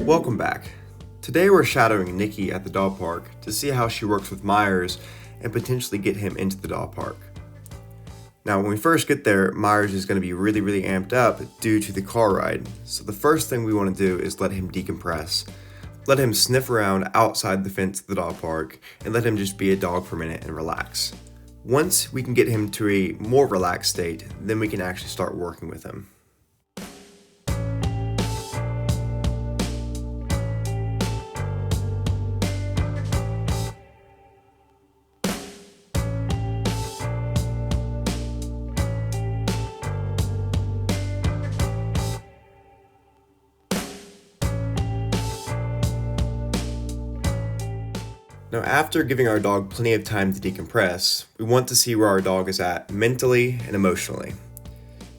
Welcome back. Today we're shadowing Nikki at the dog park to see how she works with Myers and potentially get him into the dog park. Now when we first get there, Myers is going to be really amped up due to the car ride. So the first thing we want to do is let him decompress. Let him sniff around outside the fence of the dog park and let him just be a dog for a minute and relax. Once we can get him to a more relaxed state, then we can actually start working with him. Now, after giving our dog plenty of time to decompress, we want to see where our dog is at mentally and emotionally.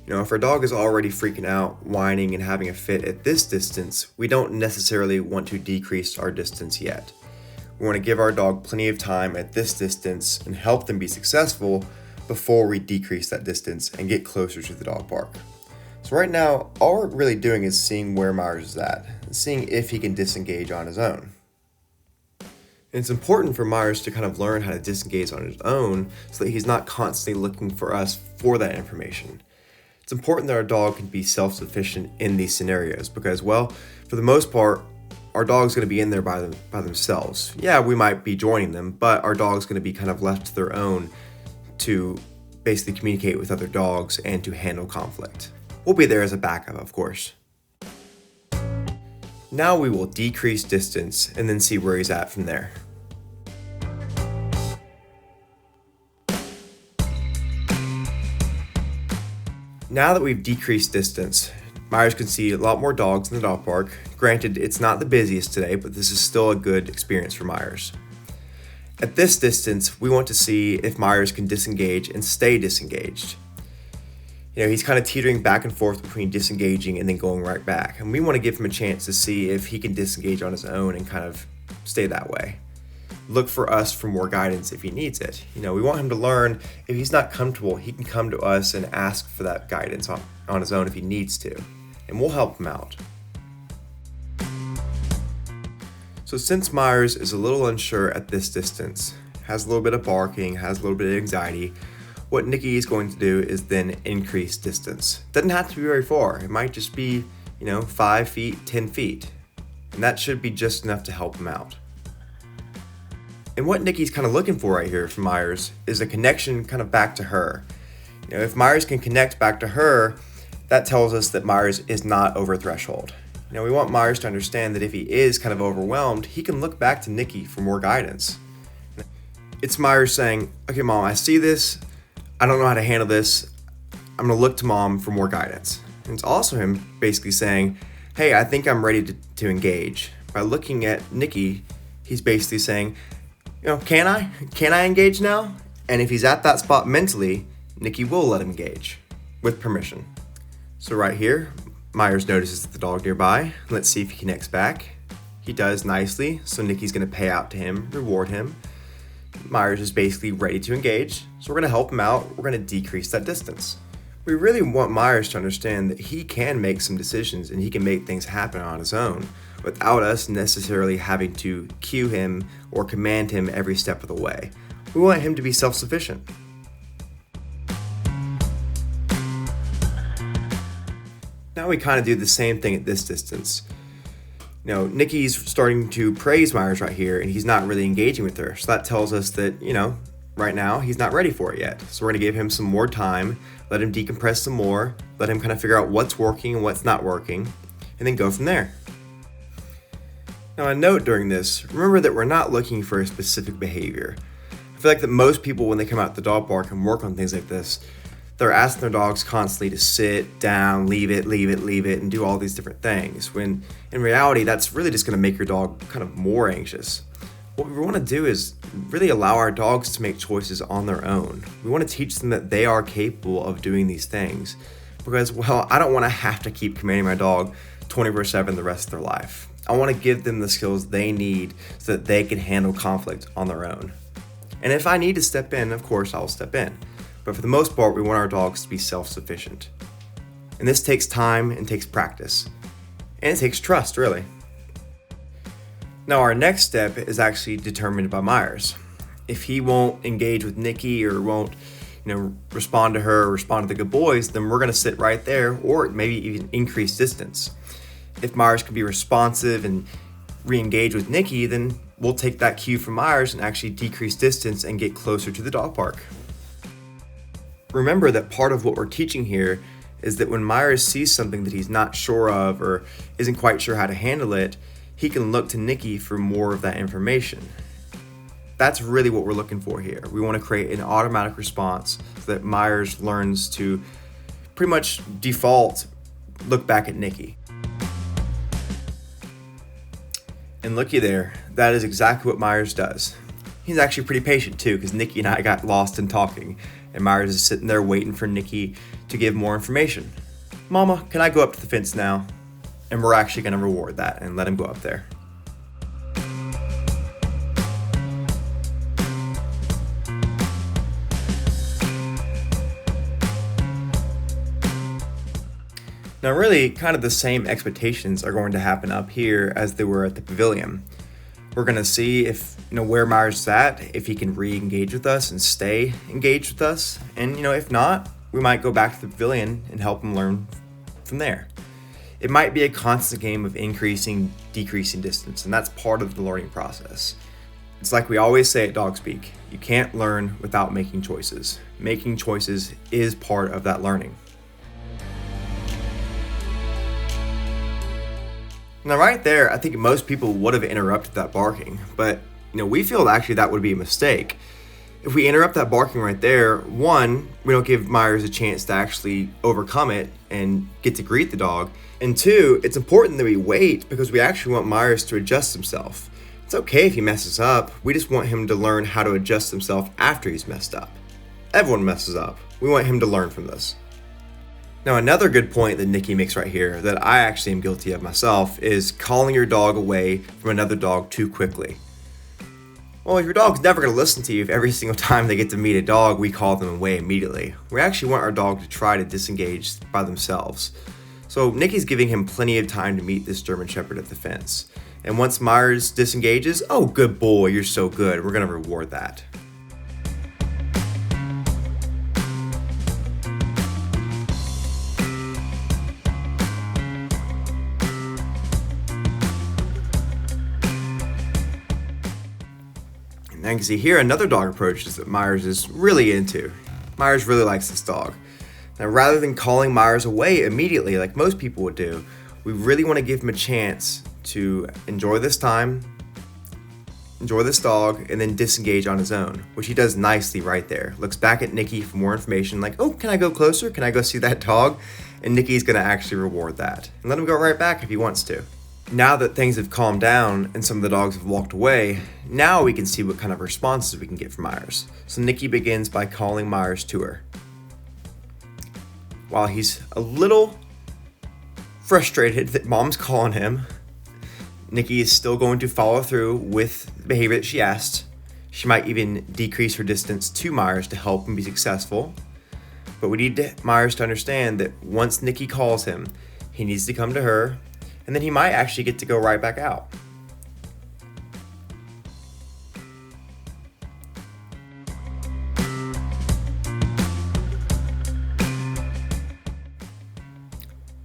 If our dog is already freaking out, whining, and having a fit at this distance, we don't necessarily want to decrease our distance yet. We want to give our dog plenty of time at this distance and help them be successful before we decrease that distance and get closer to the dog park. So right now, all we're really doing is seeing where Myers is at, and seeing if he can disengage on his own. And it's important for Myers to kind of learn how to disengage on his own so that he's not constantly looking for us for that information. It's important that our dog can be self-sufficient in these scenarios because, well, for the most part, our dog's going to be in there by themselves. Yeah, we might be joining them, but our dog's going to be kind of left to their own to basically communicate with other dogs and to handle conflict. We'll be there as a backup, of course. Now we will decrease distance and then see where he's at from there. Now that we've decreased distance, Myers can see a lot more dogs in the dog park. Granted, it's not the busiest today, but this is still a good experience for Myers. At this distance, we want to see if Myers can disengage and stay disengaged. He's kind of teetering back and forth between disengaging and then going right back. And we want to give him a chance to see if he can disengage on his own and kind of stay that way. Look for us for more guidance if he needs it. We want him to learn if he's not comfortable, he can come to us and ask for that guidance on his own if he needs to. And we'll help him out. So since Myers is a little unsure at this distance, has a little bit of barking, has a little bit of anxiety, what Nikki is going to do is then increase distance. Doesn't have to be very far. It might just be, 5 feet, 10 feet. And that should be just enough to help him out. And what Nikki's kind of looking for right here from Myers is a connection kind of back to her. If Myers can connect back to her, that tells us that Myers is not over threshold. We want Myers to understand that if he is kind of overwhelmed, he can look back to Nikki for more guidance. It's Myers saying, okay, Mom, I see this. I don't know how to handle this. I'm going to look to Mom for more guidance. And it's also him basically saying, hey, I think I'm ready to engage. By looking at Nikki, he's basically saying, can I engage now? And if he's at that spot mentally, Nikki will let him engage with permission. So right here, Myers notices the dog nearby. Let's see if he connects back. He does nicely, so Nikki's going to pay out to him, reward him. Myers is basically ready to engage, so we're going to help him out. We're going to decrease that distance. We really want Myers to understand that he can make some decisions and he can make things happen on his own without us necessarily having to cue him or command him every step of the way. We want him to be self-sufficient. Now we kind of do the same thing at this distance. Nikki's starting to praise Myers right here, and he's not really engaging with her. So that tells us that, right now he's not ready for it yet. So we're going to give him some more time, let him decompress some more, let him kind of figure out what's working and what's not working, and then go from there. Now, a note during this, remember that we're not looking for a specific behavior. I feel like that most people, when they come out to the dog park and work on things like this, they're asking their dogs constantly to sit down, leave it, and do all these different things, when in reality, that's really just going to make your dog kind of more anxious. What we want to do is really allow our dogs to make choices on their own. We want to teach them that they are capable of doing these things because, well, I don't want to have to keep commanding my dog 24/7 the rest of their life. I want to give them the skills they need so that they can handle conflict on their own. And if I need to step in, of course, I'll step in. But for the most part, we want our dogs to be self-sufficient. And this takes time and takes practice. And it takes trust, really. Now our next step is actually determined by Myers. If he won't engage with Nikki or won't, respond to her or respond to the good boys, then we're going to sit right there or maybe even increase distance. If Myers can be responsive and re-engage with Nikki, then we'll take that cue from Myers and actually decrease distance and get closer to the dog park. Remember that part of what we're teaching here is that when Myers sees something that he's not sure of or isn't quite sure how to handle it, he can look to Nikki for more of that information. That's really what we're looking for here. We want to create an automatic response so that Myers learns to pretty much default look back at Nikki. And looky there, that is exactly what Myers does. He's actually pretty patient too, because Nikki and I got lost in talking, and Myers is sitting there waiting for Nikki to give more information. Mama, can I go up to the fence now? And we're actually going to reward that and let him go up there. Now really, kind of the same expectations are going to happen up here as they were at the pavilion. We're going to see if, where Myers is at, if he can re-engage with us and stay engaged with us. And, if not, we might go back to the pavilion and help him learn from there. It might be a constant game of increasing, decreasing distance, and that's part of the learning process. It's like we always say at Dog Speak, you can't learn without making choices. Making choices is part of that learning. Now right there, I think most people would have interrupted that barking, but we feel actually that would be a mistake. If we interrupt that barking right there, one, we don't give Myers a chance to actually overcome it and get to greet the dog, and two, it's important that we wait because we actually want Myers to adjust himself. It's okay if he messes up, we just want him to learn how to adjust himself after he's messed up. Everyone messes up. We want him to learn from this. Now, another good point that Nikki makes right here that I actually am guilty of myself is calling your dog away from another dog too quickly. Well, your dog's never going to listen to you if every single time they get to meet a dog, we call them away immediately. We actually want our dog to try to disengage by themselves. So Nikki's giving him plenty of time to meet this German Shepherd at the fence. And once Myers disengages, oh, good boy, you're so good. We're going to reward that. And you can see here another dog approach that Myers is really into. Myers really likes this dog. Now, rather than calling Myers away immediately like most people would do, we really want to give him a chance to enjoy this time, enjoy this dog, and then disengage on his own, which he does nicely right there. Looks back at Nikki for more information like, oh, can I go closer? Can I go see that dog? And Nikki's going to actually reward that. And let him go right back if he wants to. Now that things have calmed down and some of the dogs have walked away, now we can see what kind of responses we can get from Myers. So Nikki begins by calling Myers to her. While he's a little frustrated that Mom's calling him, Nikki is still going to follow through with the behavior that she asked. She might even decrease her distance to Myers to help him be successful. But we need Myers to understand that once Nikki calls him, he needs to come to her, and then he might actually get to go right back out.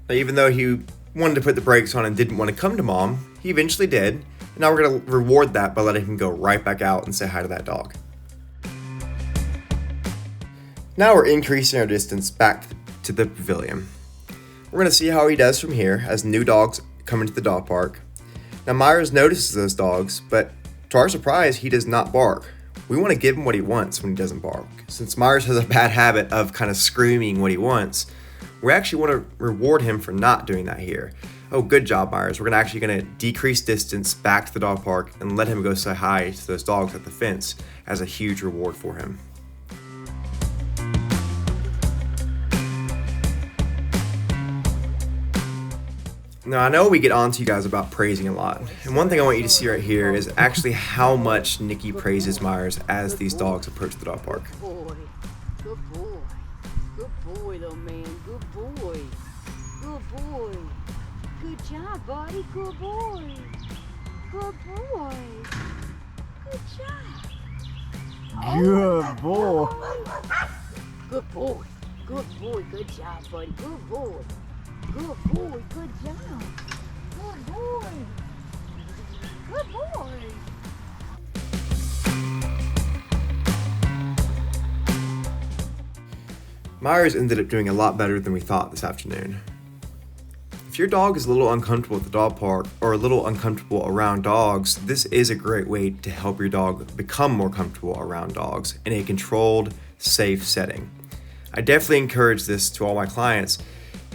Now, even though he wanted to put the brakes on and didn't want to come to Mom, he eventually did. And now we're going to reward that by letting him go right back out and say hi to that dog. Now we're increasing our distance back to the pavilion. We're going to see how he does from here as new dogs come into the dog park. Now Myers notices those dogs, but to our surprise, he does not bark. We want to give him what he wants when he doesn't bark. Since Myers has a bad habit of kind of screaming what he wants, we actually want to reward him for not doing that here. Oh, good job, Myers. We're actually going to decrease distance back to the dog park and let him go say hi to those dogs at the fence as a huge reward for him. Now, I know we get on to you guys about praising a lot, and one thing I want you to see right here is actually how much Nikki praises Myers as these dogs approach the dog park. Good boy. Good boy. Good boy, little man. Good boy. Good boy. Good job, buddy. Good boy. Good boy. Good job. Good boy. Good boy. Good boy. Good job, buddy. Good boy. Good boy. Good job. Good boy. Good boy. Myers ended up doing a lot better than we thought this afternoon. If your dog is a little uncomfortable at the dog park or a little uncomfortable around dogs, this is a great way to help your dog become more comfortable around dogs in a controlled, safe setting. I definitely encourage this to all my clients.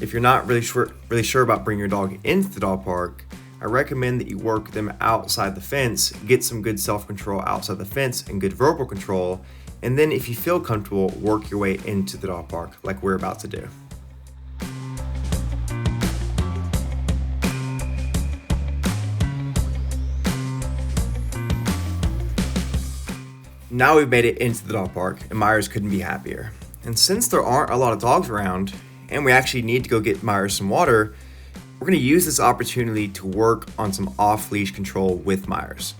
If you're not really sure about bringing your dog into the dog park, I recommend that you work them outside the fence, get some good self-control outside the fence and good verbal control, and then if you feel comfortable, work your way into the dog park like we're about to do. Now we've made it into the dog park, and Myers couldn't be happier. And since there aren't a lot of dogs around, and we actually need to go get Myers some water, we're going to use this opportunity to work on some off-leash control with Myers.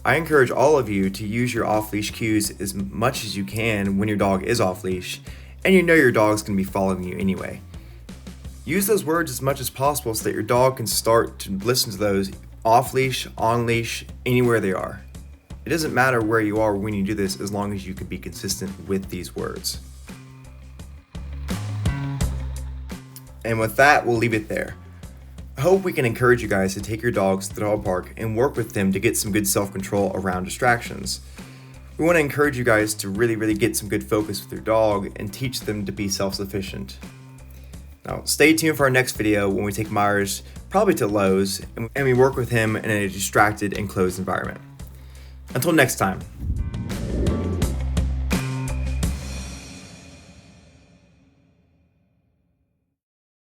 I encourage all of you to use your off-leash cues as much as you can when your dog is off-leash, and you know your dog's going to be following you anyway. Use those words as much as possible so that your dog can start to listen to those off-leash, on-leash, anywhere they are. It doesn't matter where you are when you do this as long as you can be consistent with these words. And with that, we'll leave it there. I hope we can encourage you guys to take your dogs to the dog park and work with them to get some good self-control around distractions. We want to encourage you guys to really get some good focus with your dog and teach them to be self-sufficient. Now, stay tuned for our next video when we take Myers probably to Lowe's and we work with him in a distracted, enclosed environment. Until next time.